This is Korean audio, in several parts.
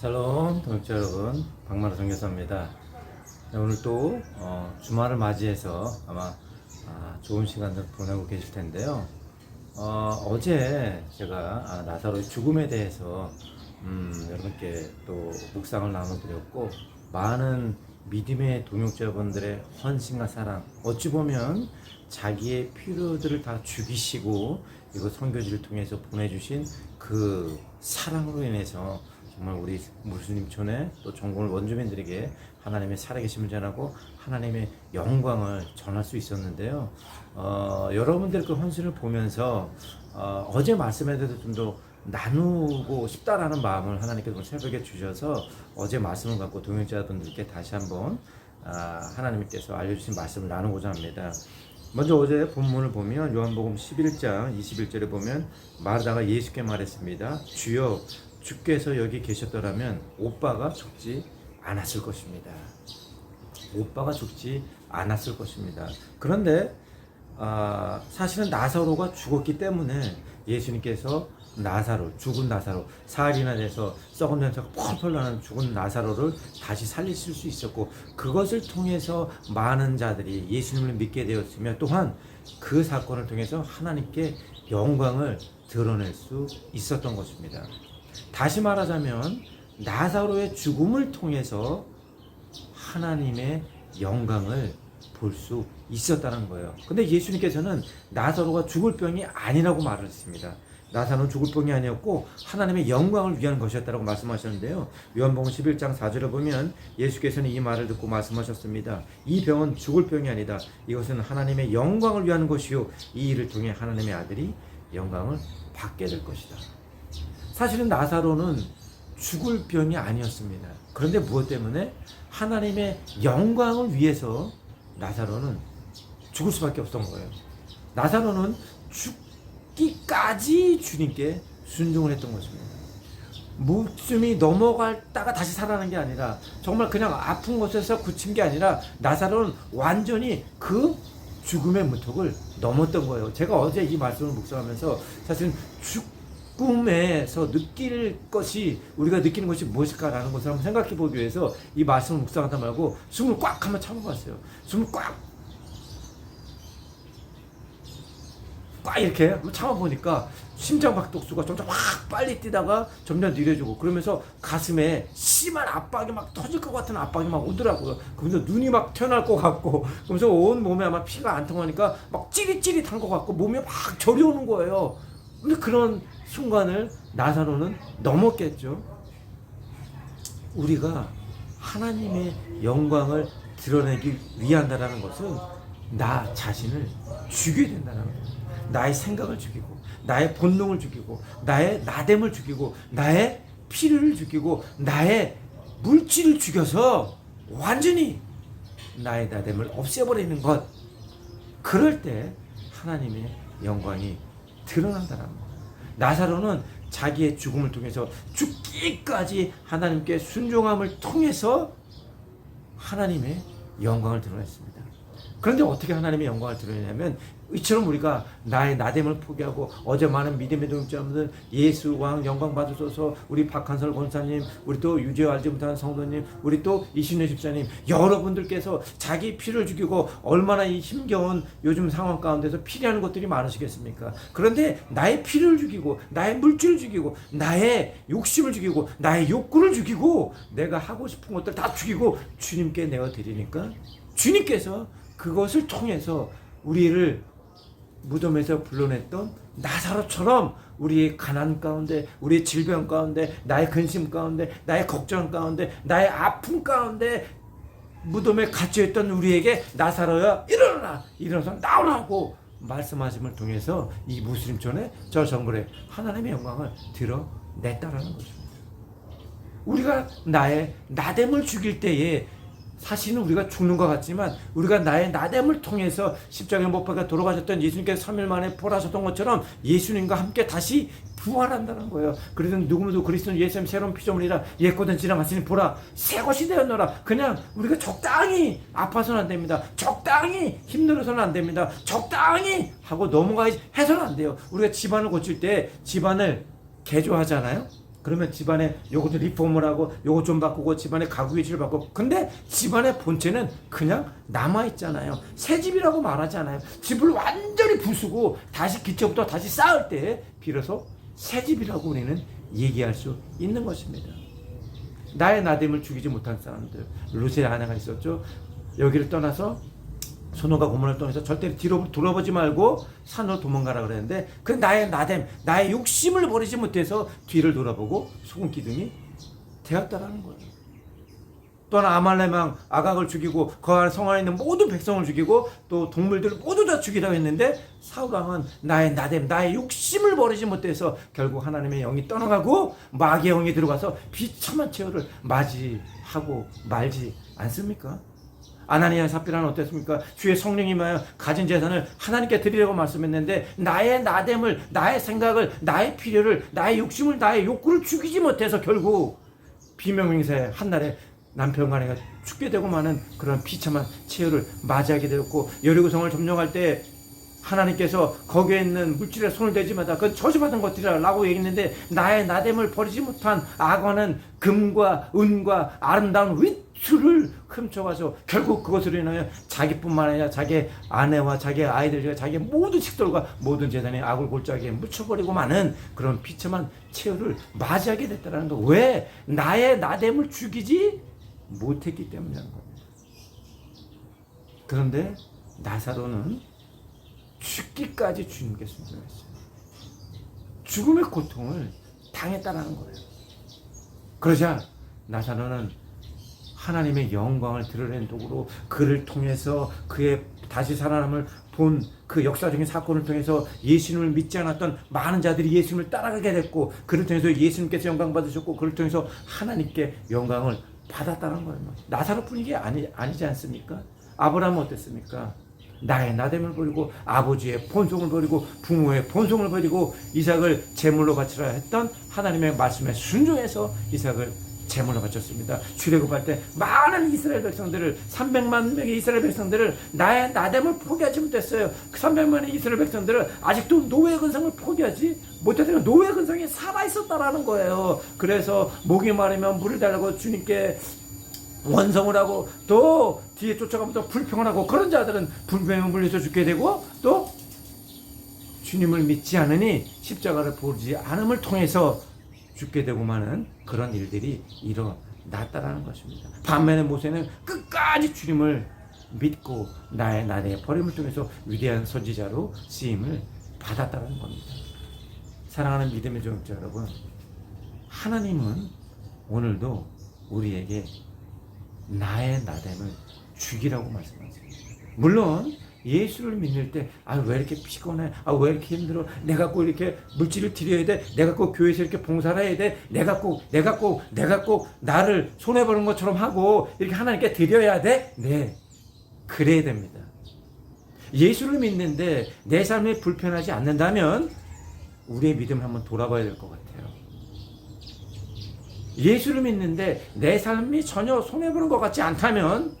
샬롬 동역자 여러분, 박만호 선교사입니다. 네, 오늘 또 주말을 맞이해서 아마 좋은 시간들 보내고 계실 텐데요. 어제 제가 나사로의 죽음에 대해서 여러분께 또 묵상을 나눠드렸고, 많은 믿음의 동역자분들의 헌신과 사랑, 어찌 보면 자기의 필요들을 다 죽이시고 이거 선교지를 통해서 보내주신 그 사랑으로 인해서 정말 우리 무슬림촌의 또 전국 원주민들에게 하나님의 살아계심을 전하고 하나님의 영광을 전할 수 있었는데요. 여러분들 그 헌신을 보면서 어제 말씀에 대해서 좀 더 나누고 싶다라는 마음을 하나님께서 새벽에 주셔서 어제 말씀을 갖고 동역자분들께 다시 한번 하나님께서 알려주신 말씀을 나누고자 합니다. 먼저 어제 본문을 보면 요한복음 11장 21절에 보면 마르다가 예수께 말했습니다. 주여, 주께서 여기 계셨더라면 오빠가 죽지 않았을 것입니다. 오빠가 죽지 않았을 것입니다. 그런데 사실은 나사로가 죽었기 때문에 예수님께서 죽은 나사로, 사흘이나 돼서 썩은 냄새가 펄펄 나는 죽은 나사로를 다시 살리실 수 있었고, 그것을 통해서 많은 자들이 예수님을 믿게 되었으며, 또한 그 사건을 통해서 하나님께 영광을 드러낼 수 있었던 것입니다. 다시 말하자면 나사로의 죽음을 통해서 하나님의 영광을 볼 수 있었다는 거예요. 근데 예수님께서는 나사로가 죽을 병이 아니라고 말을 했습니다. 나사로는 죽을 병이 아니었고 하나님의 영광을 위한 것이었다고 말씀하셨는데요. 요한복음 11장 4절에 보면 예수께서는 이 말을 듣고 말씀하셨습니다. 이 병은 죽을 병이 아니다. 이것은 하나님의 영광을 위한 것이요, 이 일을 통해 하나님의 아들이 영광을 받게 될 것이다. 사실은 나사로는 죽을 병이 아니었습니다. 그런데 무엇 때문에? 하나님의 영광을 위해서 나사로는 죽을 수밖에 없던 거예요. 나사로는 죽기까지 주님께 순종을 했던 것입니다. 목숨이 넘어갔다가 다시 살아난 게 아니라, 정말 그냥 아픈 곳에서 그친 게 아니라 나사로는 완전히 그 죽음의 문턱을 넘었던 거예요. 제가 어제 이 말씀을 묵상하면서 사실은 꿈에서 느낄 것이, 우리가 느끼는 것이 무엇일까라는 것을 한번 생각해 보기 위해서 이 말씀을 묵상하다 말고 숨을 꽉 한번 참아봤어요. 숨을 꽉 이렇게 한번 참아보니까 심장박동수가 점점 확 빨리 뛰다가 점점 느려지고, 그러면서 가슴에 심한 압박이 막 터질 것 같은 압박이 막 오더라고요. 그러면서 눈이 막 튀어나올 것 같고, 그러면서 온 몸에 아마 피가 안 통하니까 막 찌릿찌릿한 것 같고 몸이 막 저려오는 거예요. 근데 그런 순간을 나사로는 넘었겠죠. 우리가 하나님의 영광을 드러내기 위한다라는 것은 나 자신을 죽여야 된다는 거예요. 나의 생각을 죽이고, 나의 본능을 죽이고, 나의 나됨을 죽이고, 나의 필요를 죽이고, 나의 물질을 죽여서 완전히 나의 나됨을 없애버리는 것. 그럴 때 하나님의 영광이 드러난다는 거예요. 나사로는 자기의 죽음을 통해서 죽기까지 하나님께 순종함을 통해서 하나님의 영광을 드러냈습니다. 그런데 어떻게 하나님의 영광을 드러내냐면, 이처럼 우리가 나의 나됨을 포기하고, 어제 많은 믿음의 동역자분들 예수 왕 영광 받으소서, 우리 박한설 권사님, 우리 또 유재호 알지 못하는 성도님, 우리 또 이신혜 집사님, 여러분들께서 자기 피를 죽이고 얼마나 이 힘겨운 요즘 상황 가운데서 필요한 것들이 많으시겠습니까? 그런데 나의 피를 죽이고, 나의 물질을 죽이고, 나의 욕심을 죽이고, 나의 욕구를 죽이고, 내가 하고 싶은 것들 다 죽이고 주님께 내어드리니까 주님께서 그것을 통해서 우리를 무덤에서 불러냈던 나사로처럼 우리의 가난 가운데, 우리의 질병 가운데, 나의 근심 가운데, 나의 걱정 가운데, 나의 아픔 가운데 무덤에 갇혀있던 우리에게 나사로야 일어나서 나오라고 말씀하심을 통해서 이 무슬림촌에 저 정글에 하나님의 영광을 드러냈다라는 것입니다. 우리가 나의 나됨을 죽일 때에 사실은 우리가 죽는 것 같지만, 우리가 나의 나됨을 통해서 십자가에 못 박아 돌아가셨던 예수님께서 3일 만에 부활하셨던 것처럼 예수님과 함께 다시 부활한다는 거예요. 그래서 누구도 그리스도는 예수님 새로운 피조물이라, 옛것은 지나갔으니 보라 새 것이 되었노라. 그냥 우리가 적당히 아파서는 안 됩니다. 적당히 힘들어서는 안 됩니다. 적당히 하고 넘어가 해서는 안 돼요. 우리가 집안을 고칠 때 집안을 개조하잖아요. 그러면 집안에 요거 좀 리폼을 하고 요거 좀 바꾸고 집안에 가구 위치를 바꾸고, 근데 집안의 본체는 그냥 남아있잖아요. 새 집이라고 말하잖아요. 집을 완전히 부수고 다시 기초부터 다시 쌓을 때 비로소 새 집이라고 우리는 얘기할 수 있는 것입니다. 나의 나됨을 죽이지 못한 사람들, 루시의 아내가 있었죠. 여기를 떠나서 소노가 고문을 통해서 절대 뒤로 돌아보지 말고 산으로 도망가라 그랬는데, 그 나의 나됨, 나의 욕심을 버리지 못해서 뒤를 돌아보고 소금 기둥이 되었다라는 거예요. 또한 아말렉 아각을 죽이고 그 안에 성 안에 있는 모든 백성을 죽이고 또 동물들을 모두 다 죽이라고 했는데, 사울 왕은 나의 나됨, 나의 욕심을 버리지 못해서 결국 하나님의 영이 떠나가고 마귀의 영이 들어가서 비참한 최후를 맞이하고 말지 않습니까? 아나니아 삽비라는 어땠습니까? 주의 성령이 임하여 가진 재산을 하나님께 드리라고 말씀했는데, 나의 나됨을, 나의 생각을, 나의 필요를, 나의 욕심을, 나의 욕구를 죽이지 못해서 결국 비명행사의 한날에 남편과 아내가 죽게 되고 마는 그런 비참한 최후를 맞이하게 되었고, 여리고성을 점령할 때 하나님께서 거기에 있는 물질에 손을 대지 마다 그건 저주받은 것들이라고 얘기했는데, 나의 나됨을 버리지 못한 악어는 금과 은과 아름다운 위투를 훔쳐가서 결국 그것으로 인하여 자기뿐만 아니라 자기 아내와 자기 아이들과 자기 모든 식솔과 모든 재산의 악을 골짜기에 묻혀버리고 마는 그런 비참한 최후를 맞이하게 됐다는 거. 왜? 나의 나됨을 죽이지 못했기 때문이라는 겁니다. 그런데 나사로는 죽기까지 주님께 순종했어요. 죽음의 고통을 당했다는 거예요. 그러자 나사로는 하나님의 영광을 드러낸 도구로 그를 통해서 그의 다시 살아남을 본 그 역사적인 사건을 통해서 예수님을 믿지 않았던 많은 자들이 예수님을 따라가게 됐고, 그를 통해서 예수님께서 영광 받으셨고 그를 통해서 하나님께 영광을 받았다는 거예요. 나사로뿐이 아니지 않습니까? 아브라함은 어땠습니까? 나의 나됨을 버리고 아버지의 본성을 버리고 부모의 본성을 버리고 이삭을 제물로 바치라 했던 하나님의 말씀에 순종해서 이삭을 제물로 바쳤습니다. 출애굽할 때 많은 이스라엘 백성들을, 300만 명의 이스라엘 백성들을 나의 나됨을 포기하지 못했어요. 그 300만의 이스라엘 백성들은 아직도 노예 근성을 포기하지 못했어요. 노예 근성이 살아있었다라는 거예요. 그래서 목이 마르면 물을 달라고 주님께 원성을 하고, 또 뒤에 쫓아가면 또 불평을 하고, 그런 자들은 불평에 물려서 죽게 되고, 또 주님을 믿지 않으니 십자가를 보지 않음을 통해서 죽게 되고 마는 그런 일들이 일어났다라는 것입니다. 반면에 모세는 끝까지 주님을 믿고 나의 나의 버림을 통해서 위대한 선지자로 쓰임을 받았다는 겁니다. 사랑하는 믿음의 종자 여러분, 하나님은 오늘도 우리에게 나의 나됨을 죽이라고 말씀하세요. 물론 예수를 믿을 때 왜 이렇게 피곤해, 왜 이렇게 힘들어, 내가 꼭 이렇게 물질을 드려야 돼, 내가 꼭 교회에서 이렇게 봉사를 해야 돼, 내가 꼭 나를 손해보는 것처럼 하고 이렇게 하나님께 드려야 돼. 네, 그래야 됩니다. 예수를 믿는데 내 삶이 불편하지 않는다면 우리의 믿음을 한번 돌아봐야 될 것 같아요. 예수를 믿는데 내 삶이 전혀 손해보는 것 같지 않다면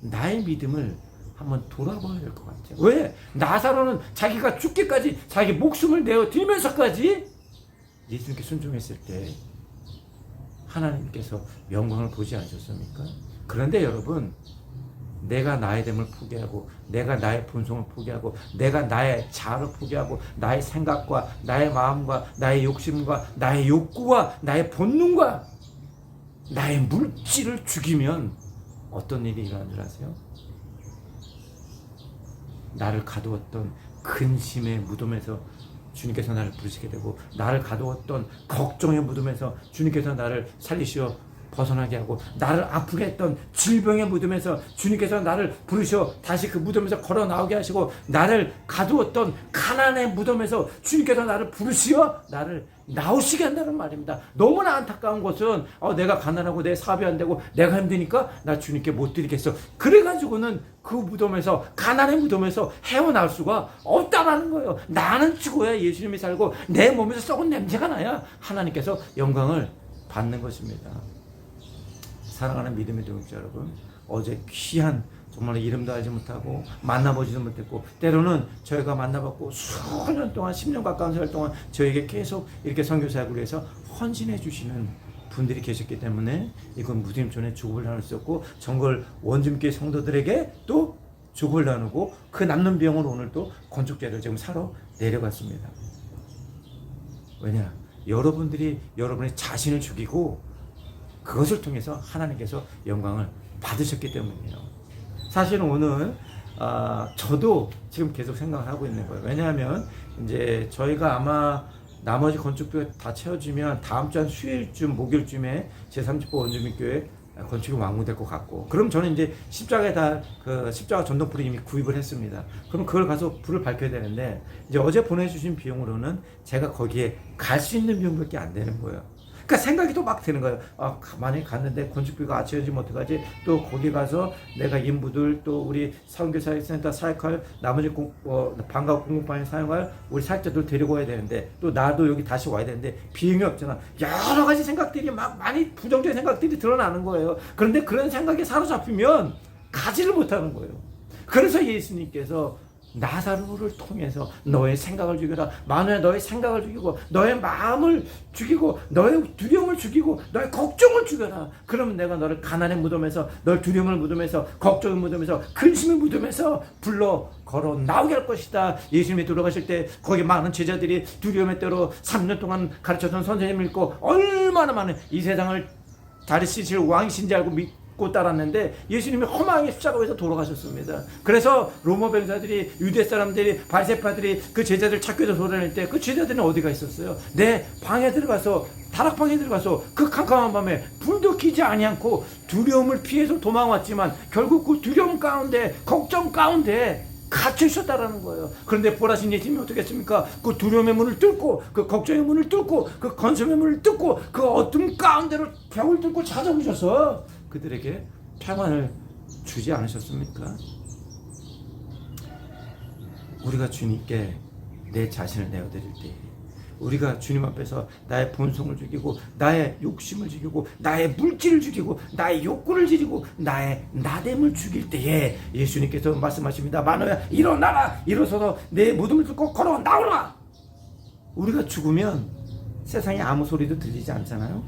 나의 믿음을 한번 돌아봐야 될 것 같아요. 왜? 나사로는 자기가 죽기까지 자기 목숨을 내어 드리면서까지 예수님께 순종했을 때 하나님께서 영광을 보지 않으셨습니까? 그런데 여러분, 내가 나의 됨을 포기하고, 내가 나의 본성을 포기하고, 내가 나의 자아를 포기하고, 나의 생각과 나의 마음과 나의 욕심과 나의 욕구와 나의 본능과 나의 물질을 죽이면 어떤 일이 일어나는 줄 아세요? 나를 가두었던 근심의 무덤에서 주님께서 나를 부르시게 되고, 나를 가두었던 걱정의 무덤에서 주님께서 나를 살리시어 벗어나게 하고, 나를 아프게 했던 질병의 무덤에서 주님께서 나를 부르셔 다시 그 무덤에서 걸어 나오게 하시고, 나를 가두었던 가난의 무덤에서 주님께서 나를 부르시어 나를 나오시게 한다는 말입니다. 너무나 안타까운 것은 내가 가난하고 내 사업이 안 되고 내가 힘드니까 나 주님께 못 드리겠어, 그래가지고는 그 무덤에서, 가난의 무덤에서 헤어나올 수가 없다라는 거예요. 나는 죽어야 예수님이 살고 내 몸에서 썩은 냄새가 나야 하나님께서 영광을 받는 것입니다. 사랑하는 믿음의 동역자 여러분, 어제 귀한 정말 이름도 알지 못하고 만나보지도 못했고 때로는 저희가 만나봤고 수년 동안 10년 가까운 세월 동안 저에게 계속 이렇게 선교사역을 위해서 헌신해 주시는 분들이 계셨기 때문에 이건 무슬림촌에 축복을 나눌 수 없고 정글 원주민교회 성도들에게 또 축복을 나누고 그 남는 비용으로 오늘 또 건축재를 지금 사러 내려갔습니다. 왜냐? 여러분들이 여러분의 자신을 죽이고 그것을 통해서 하나님께서 영광을 받으셨기 때문이에요. 사실은 오늘 저도 지금 계속 생각을 하고 있는 거예요. 왜냐하면 이제 저희가 아마 나머지 건축비가 다 채워지면 다음 주 한 수요일쯤 목요일쯤에 제30호 원주민교회 건축이 완공될 것 같고, 그럼 저는 이제 십자가에 다 그 십자가 전동불을 이미 구입을 했습니다. 그럼 그걸 가서 불을 밝혀야 되는데 이제 어제 보내주신 비용으로는 제가 거기에 갈 수 있는 비용밖에 안 되는 거예요. 그러니까 생각이 또 막 드는 거예요. 만약에 갔는데 건축비가 아치워지면 어떡하지? 또 거기 가서 내가 인부들 또 우리 선교사역센터 사역할 나머지 방과 공공방에 사용할 우리 사역자들 데리고 와야 되는데 또 나도 여기 다시 와야 되는데 비용이 없잖아. 여러 가지 생각들이 막 많이 부정적인 생각들이 드러나는 거예요. 그런데 그런 생각에 사로잡히면 가지를 못하는 거예요. 그래서 예수님께서 나사로를 통해서 너의 생각을 죽여라. 마누야 너의 생각을 죽이고 너의 마음을 죽이고 너의 두려움을 죽이고 너의 걱정을 죽여라. 그러면 내가 너를 가난의 무덤에서 널 두려움을 무덤에서 걱정의 무덤에서 근심의 무덤에서 불러 걸어 나오게 할 것이다. 예수님이 돌아가실 때 거기 많은 제자들이 두려움의 때로 3년 동안 가르쳐준 선생님을 믿고 얼마나 많은 이 세상을 다리시실 왕이신지 알고 믿고 따랐는데 예수님이 허망하게 십자가에서 돌아가셨습니다. 그래서 로마 병사들이 유대 사람들이 바리새파들이 그 제자들 찾기 위해서 돌아다닐 때 그 제자들은 어디가 있었어요? 내 방에 들어가서 다락방에 들어가서 그 캄캄한 밤에 불도 켜지 아니않고 두려움을 피해서 도망왔지만 결국 그 두려움 가운데 걱정 가운데 갇혀 있었다라는 거예요. 그런데 보라신 예수님이 어떻게 했습니까? 그 두려움의 문을 뚫고 그 걱정의 문을 뚫고 그 건성의 문을 뚫고 그 어둠 가운데로 벽을 뚫고 찾아오셔서 그들에게 평안을 주지 않으셨습니까? 우리가 주님께 내 자신을 내어드릴 때, 우리가 주님 앞에서 나의 본성을 죽이고 나의 욕심을 죽이고 나의 물질을 죽이고 나의 욕구를 죽이고 나의 나됨을 죽일 때에 예수님께서 말씀하십니다. 마누야 일어나라. 일어서서 내 무덤을 뚫고 걸어 나오라. 우리가 죽으면 세상에 아무 소리도 들리지 않잖아요.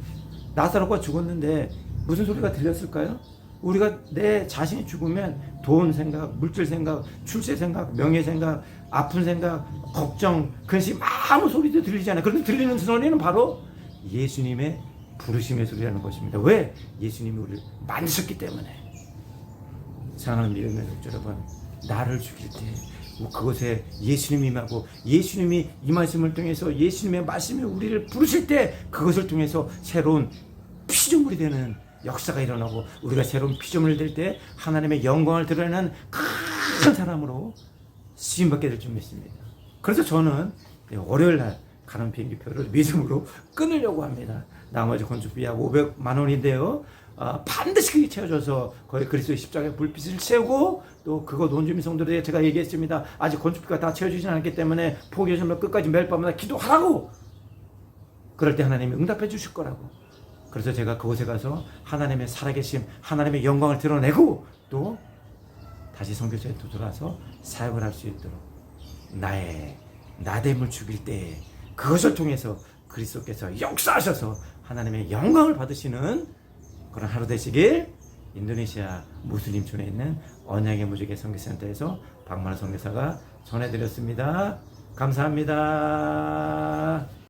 나사로가 죽었는데 무슨 소리가 들렸을까요? 우리가 내 자신이 죽으면 돈 생각, 물질 생각, 출세 생각, 명예 생각, 아픈 생각, 걱정, 근심 아무 소리도 들리지 않아요. 그런데 들리는 소리는 바로 예수님의 부르심의 소리라는 것입니다. 왜? 예수님이 우리를 만드셨기 때문에. 사랑하는 믿음의 여러분, 나를 죽일 때 그것에 예수님이 임하고 예수님이 이 말씀을 통해서 예수님의 말씀이 우리를 부르실 때 그것을 통해서 새로운 피조물이 되는 역사가 일어나고 우리가 새로운 피조물이 될 때 하나님의 영광을 드러내는 큰 사람으로 쓰임받게 될 줄 믿습니다. 그래서 저는 월요일날 가는 비행기표를 믿음으로 끊으려고 합니다. 나머지 건축비 약 500만 원인데요. 반드시 그게 채워져서 거기 그리스도의 십자가의 불빛을 채우고 또 그거 원주민 성도들에게 제가 얘기했습니다. 아직 건축비가 다 채워지지 않았기 때문에 포기하시면 끝까지 매일 밤마다 기도하라고. 그럴 때 하나님이 응답해 주실 거라고. 그래서 제가 그곳에 가서 하나님의 살아계심, 하나님의 영광을 드러내고 또 다시 선교사에 돌아서 사역을 할 수 있도록 나의 나됨을 죽일 때 그것을 통해서 그리스도께서 역사하셔서 하나님의 영광을 받으시는 그런 하루 되시길 인도네시아 무슬림촌에 있는 언약의 무지개 선교센터에서 박만호 선교사가 전해드렸습니다. 감사합니다.